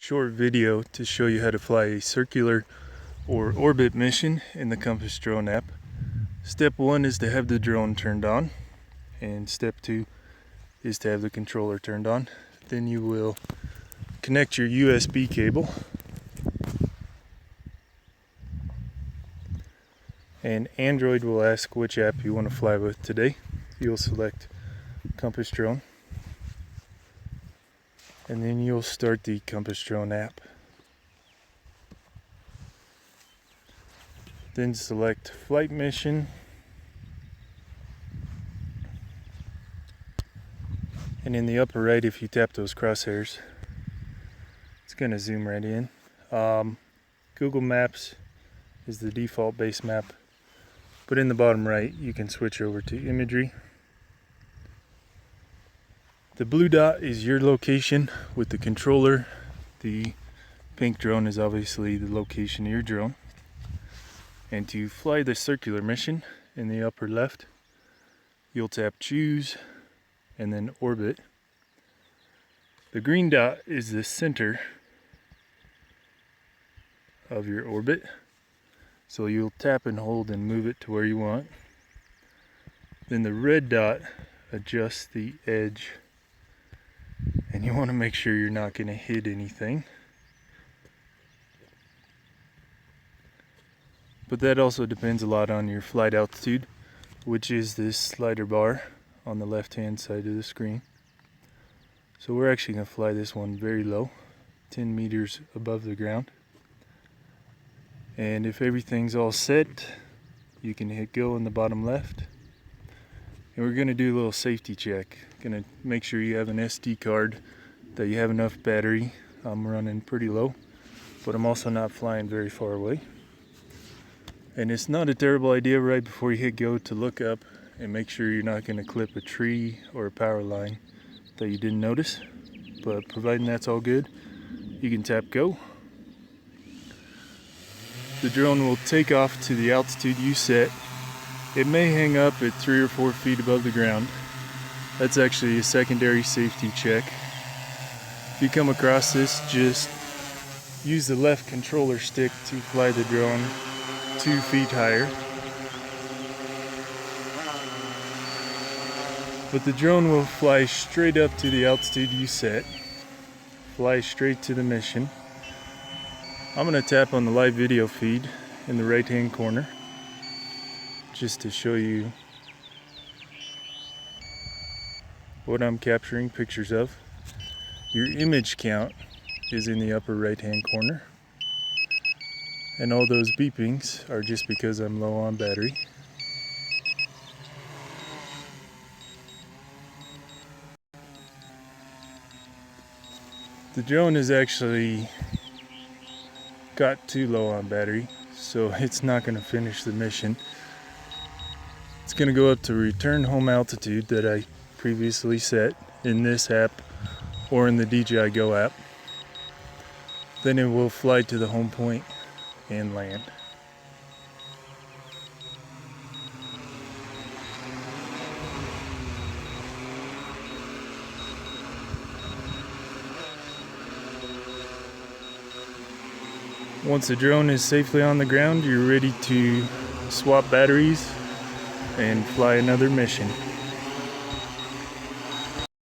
short video to show you how to fly a circular or orbit mission in the Compass Drone app. Step 1 is to have the drone turned on, and step 2 is to have the controller turned on. Then you will connect your USB cable and Android will ask which app you want to fly with today. You'll select Compass Drone and then you'll start the Compass Drone app. Then select Flight Mission and in the upper right, if you tap those crosshairs, it's going to zoom right in. Google Maps is the default base map, but in the bottom right you can switch over to imagery. The blue dot is your location with the controller. The pink drone is obviously the location of your drone. And to fly the circular mission, in the upper left you'll tap choose and then orbit. The green dot is the center of your orbit, so you'll tap and hold and move it to where you want. Then the red dot adjusts the edge, and you want to make sure you're not going to hit anything. But that also depends a lot on your flight altitude, which is this slider bar on the left hand side of the screen. So we're actually going to fly this one very low, 10 meters above the ground. And if everything's all set, you can hit go in the bottom left. And we're going to do a little safety check. Going to make sure you have an SD card, that you have enough battery. I'm running pretty low, but I'm also not flying very far away. And it's not a terrible idea right before you hit go to look up and make sure you're not going to clip a tree or a power line that you didn't notice. But providing that's all good, you can tap go. The drone will take off to the altitude you set. It may hang up at 3 or 4 feet above the ground. That's actually a secondary safety check. If you come across this, just use the left controller stick to fly the drone 2 feet higher. But the drone will fly straight up to the altitude you set. Fly straight to the mission. I'm going to tap on the live video feed in the right hand corner just to show you what I'm capturing pictures of. Your image count is in the upper right hand corner, and all those beepings are just because I'm low on battery. The drone is actually got too low on battery, so it's not going to finish the mission. It's going to go up to return home altitude that I previously set in this app or in the DJI Go app. Then it will fly to the home point and land. Once the drone is safely on the ground, you're ready to swap batteries and fly another mission.